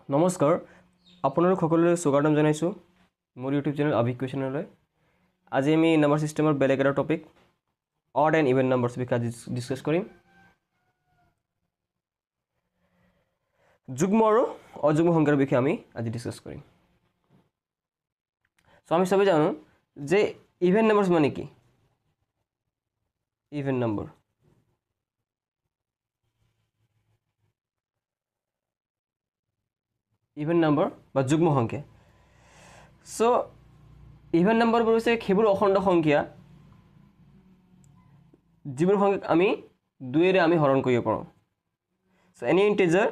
নমস্কাৰ আপোনালোক সকলোলৈ স্বাগতম জনাইছো মোৰ ইউটিউব চেনেল আভিক কুৱেশ্যনলৈ আজি আমি নম্বৰ সিস্টেমৰ বেলেগ এটা topic odd and even numbers বিষয়ে ডিসকাস কৰিম যুগ্ম আৰু অযুগ্ম সংখ্যাৰ বিষয়ে আমি আজি ডিসকাস কৰিম সো আমি সবাই জানো যে ইভেন নম্বৰছ মানে কি ইভেন নম্বৰ ইভেন নম্বৰ বা যুগ্ম সংখ্যা সো ইভেন নম্বৰবোৰ হৈছে কেৱল অখণ্ড সংখ্যা যিবোৰ সংখ্যাক আমি দুইৰে আমি হৰণ কৰিব পাৰোঁ সো এনি ইন্টিজাৰ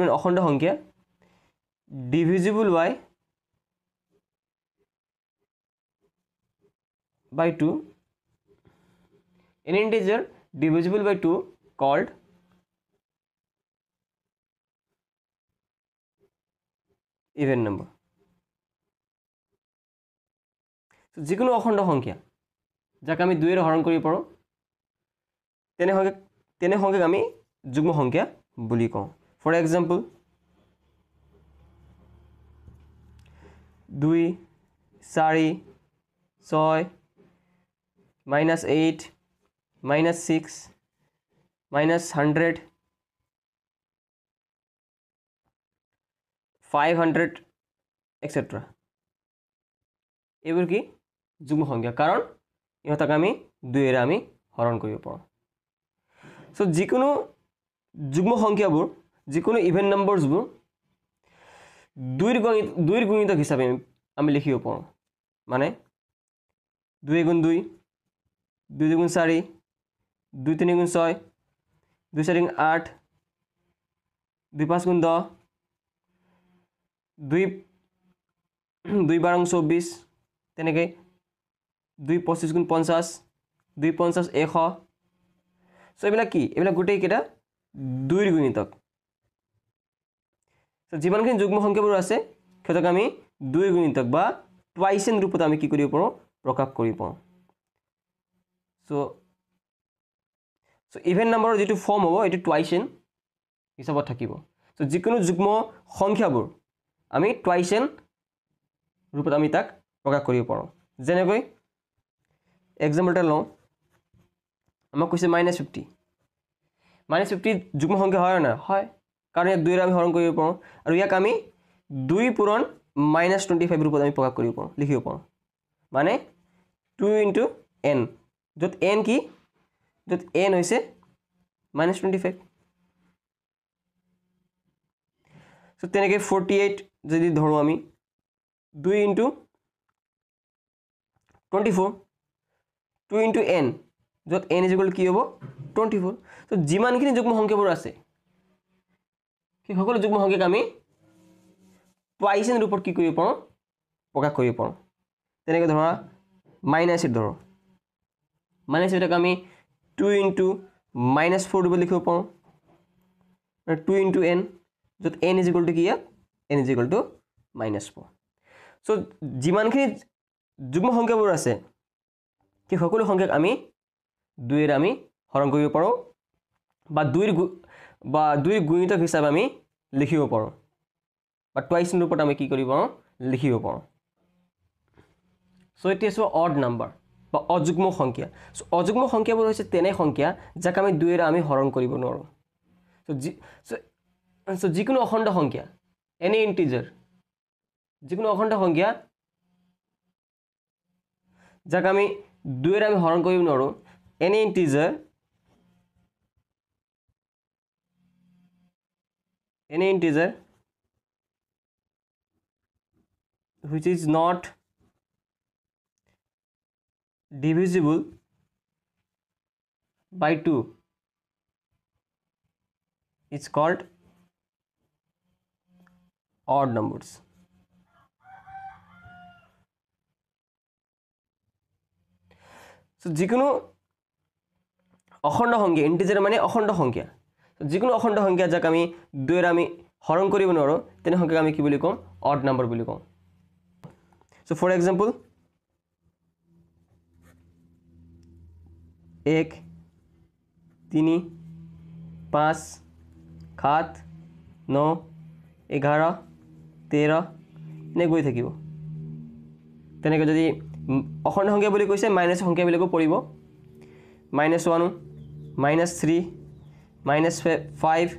মানে অখণ্ড সংখ্যা divisible by 2 any integer divisible by 2 called even number so যিকোনো অখণ্ড সংখ্যা যাক আমি দুইৰে হৰণ কৰিব পাৰোঁ তেনে সংখ্যাক আমি যুগ্ম সংখ্যা বুলি কওঁ ফৰ এক্সাম্পল 2 4 6 -8 -6 -100 500 etc. এইবোৰ কি যুগ্ম সংখ্যা কাৰণ ইহঁতক আমি দুইৰে আমি হৰণ কৰিব পাৰোঁ সো যিকোনো যুগ্ম সংখ্যাবোৰ যিকোনো ইভেন নম্বৰছবোৰ দুইৰ গুণিতক হিচাপে আমি লিখিব পাৰোঁ মানে 2 × 2 2 × 4 2 3 × 6 2 4 × 8 2 5 × 10 2 12 × 24 তেনেকৈ 2 25 × 50 2 50 100 সো এইবিলাক কি এইবিলাক গোটেই কেইটা দুইৰ গুণিতক সো যিমানখিনি যুগ্ম সংখ্যাবোৰ আছে সেটাক আমি দুইৰ গুণিতক বা টুৱাইচেন ৰূপত আমি কি কৰিব পাৰোঁ প্ৰকাশ কৰিব পাৰোঁ সো ইভেন নম্বৰৰ যেটো ফৰ্ম হ'ব এটো টুৱাইচেন হিচাপত থাকিব সো যিকোনো যুগ্ম সংখ্যাবোৰ আমি টুৱাইচেন ৰূপত আমি তাক প্ৰকাশ কৰিব পাৰোঁ যেনেকৈ এক্সাম্পল এটা লওঁ আমাক কৈছে -50 -50 যুগ্ম সংখ্যা হয় না হয় কাৰণ ইয়াক দুইৰে আমি হৰণ কৰিব পাৰোঁ আৰু ইয়াক আমি 2 পূৰণ -25 ৰূপত আমি প্ৰকাশ কৰিব পাৰোঁ লিখিব পাৰোঁ মানে 2 × n য'ত n কি য'ত n হৈছে -25 সো তেনেকৈ 48 যদি ধৰোঁ আমি 2 × 24 2 × n য'ত n = কি হ'ব 24 সো যিমানখিনি যুগ্ম সংখ্যাবোৰ আছে সেই সকলো যুগ্ম সংখ্যাক আমি টুৱাইচেন ৰূপত কি কৰিব পাৰোঁ প্ৰকাশ কৰিব পাৰোঁ তেনেকৈ ধৰা -8 ধৰোঁ -8ক আমি 2 × -4 ৰূপত লিখিব পাৰোঁ 2 × n য'ত n = কি ইয়াত n = -4 সো যিমানখিনি যুগ্ম সংখ্যাবোৰ আছে সেই সকলো সংখ্যাক আমি দুইৰে আমি হৰণ কৰিব পাৰোঁ বা দুইৰ গুণিতক হিচাপে আমি লিখিব পাৰোঁ বা টুৱাইচেন ৰূপত আমি কি কৰিব পাৰোঁ লিখিব পাৰোঁ সো এতিয়া আছে অড নাম্বাৰ বা অযুগ্ম সংখ্যা সো অযুগ্ম সংখ্যাবোৰ হৈছে তেনে সংখ্যা যাক আমি দুইৰে আমি হৰণ কৰিব নোৱাৰোঁ সো যিকোনো অখণ্ড সংখ্যা এনি ইন্টিজাৰ যিকোনো অখণ্ড সংখ্যা যাক আমি দুইৰে আমি হৰণ কৰিব নোৱাৰোঁ any integer which is not divisible by 2 is called odd numbers so যিকোনো অখণ্ড সংখ্যা ইন্টিজাৰ মানে অখণ্ড সংখ্যা যিকোনো অখণ্ড সংখ্যা যাক আমি দুইৰে আমি হৰণ কৰিব নোৱাৰোঁ তেনে সংখ্যাক আমি কি বুলি কওঁ অড নাম্বাৰ বুলি কওঁ সো ফৰ এক্সাম্পল 1 3 5 7 9 11 13 এনে গৈ থাকিব তেনেকৈ যদি অখণ্ড সংখ্যা বুলি কৈছে মাইনাছ সংখ্যাবিলাকো পৰিব -1 -3 -5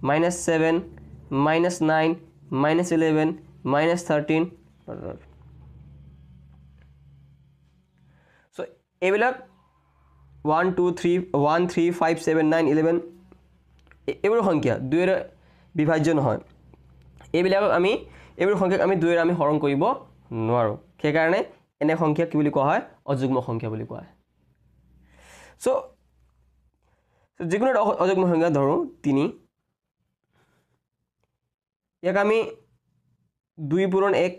-7 -9 -11 -13 so এইবিলাক 1 2 3 1 3 5 7 9 11 এইবোৰ সংখ্যা 2 এৰ বিভাজ্য নহয় এইবিলাকক আমি এইবোৰ সংখ্যাক আমি 2 এৰ আমি হৰণ কৰিব নোৱাৰো সেই কাৰণে এনে সংখ্যা কি বুলি কোৱা হয় অযুগ্ম সংখ্যা বুলি কোৱা হয় সো যিকোনো অযুগ্ম সংখ্যা ধৰো 3 ইয়াক আমি 2 পূৰণ 1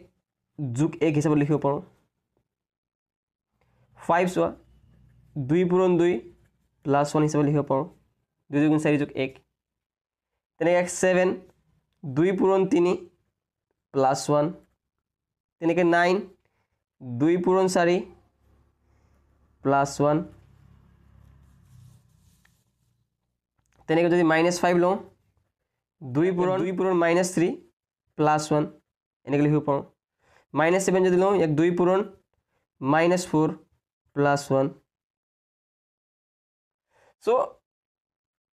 যোগ 1 হিচাপে লিখিব পাৰো 5 চোৱা 2 পূৰণ 2 প্লাস 1 হিচাপে লিখিব পাৰো 2 গুণ 4 যোগ 1 তেনেকৈ 7 2 পূৰণ 3 প্লাস 1 তেনেকৈ 9 2 পূৰণ 4 প্লাস 1 তেনেকৈ যদি -5 লওঁ 2 পূৰণ -3 প্লাস 1 এনেকৈ লিখিব পাৰো -7 যদি লওঁ ইয়াক 2 পূৰণ -4 প্লাস 1 সো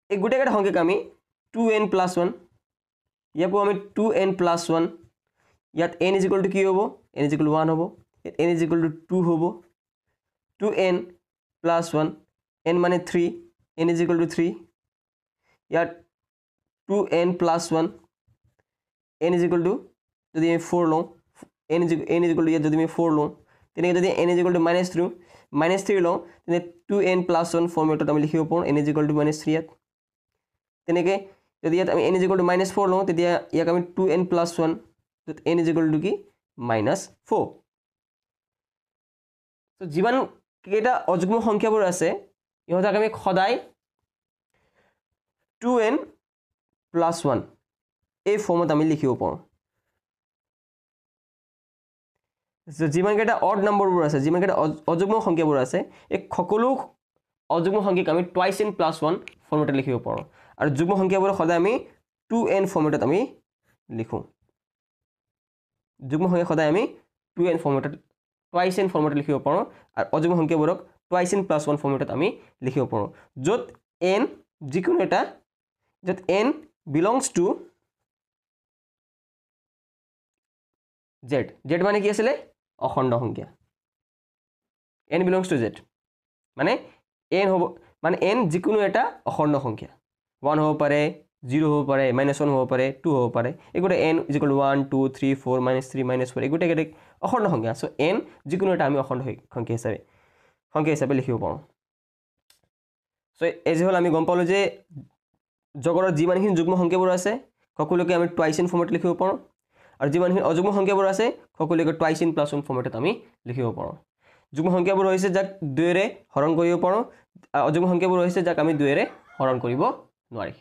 এই গোটেইকেইটা সংখ্যাক আমি 2n plus 1 ইয়াকো আমি 2n plus 1 ইয়াত n is equal to কি হ'ব n is equal to 1 হ'ব ইয়াত n is equal to 2 হ'ব 2n plus 1 n মানে 3 n is equal to 3 ইয়াত 2n plus 1 n is equal to যদি আমি 4 লওঁ n is equal to ইয়াত যদি আমি 4 লওঁ তেনেকৈ যদি n is equal to -3 লওঁ তেনে 2n plus 1 ফৰ্মেটত আমি লিখিব পাৰোঁ n is equal to -3 ইয়াত তেনেকৈ যদি ইয়াত আমি n is equal to -4 লওঁ তেতিয়া ইয়াক আমি 2n plus 1 য'ত n is equal to কি -4 তো যিমান কেইটা অযুগ্ম সংখ্যাবোৰ আছে ইহঁতক আমি সদায় 2n plus 1 এই ফৰ্মত আমি লিখিব পাৰোঁ যিমান কেইটা অড নম্বৰবোৰ আছে যিমান কেইটা অযুগ্ম সংখ্যাবোৰ আছে এই সকলো অযুগ্ম সংখ্যাক আমি টুৱাইছ n plus 1 ফৰ্মেটত লিখিব পাৰোঁ আৰু যুগ্ম সংখ্যাবোৰ সদায় আমি 2n ফৰ্মেটত আমি লিখোঁ যুগ্ম সংখ্যা সদায় আমি 2n ফৰ্মেটত টুৱাইছ n ফৰ্মেটত লিখিব পাৰোঁ আৰু অযুগ্ম সংখ্যাবোৰক টুৱাইছ n plus 1 ফৰ্মেটত আমি লিখিব পাৰোঁ য'ত n যিকোনো এটা য'ত n belongs to z মানে কি আছিলে অখণ্ড সংখ্যা n belongs to z মানে n হ'ব মানে n যিকোনো এটা অখণ্ড সংখ্যা 1 হ'ব পাৰে 0 হ'ব পাৰে -1 হ'ব পাৰে 2 হ'ব পাৰে এগুলো n is equal to 1 2 3 4 -3 -4 এগুলো কেটে অখণ্ড সংখ্যা সো n যিকোনো এটা আমি অখণ্ড সংখ্যা হিচাপে লিখিব পাৰোঁ সো এই যে হল আমি গম পালো যে জগৰৰ যিমানখিনি যুগ্ম সংখ্যাবোৰ আছে সকলোকে আমি টুৱাইছ n ফৰ্মেটত লিখিব পাৰোঁ আৰু যিমানখিনি অযুগ্ম সংখ্যাবোৰ আছে সকলোকে টুৱাইছ n plus 1 ফৰ্মেটত আমি লিখিব পাৰোঁ যুগ্ম সংখ্যাবোৰ হৈছে যাক 2 এৰে হৰণ কৰিব পাৰোঁ অযুগ্ম সংখ্যাবোৰ হৈছে যাক আমি 2 এৰে হৰণ কৰিব নোৱাৰি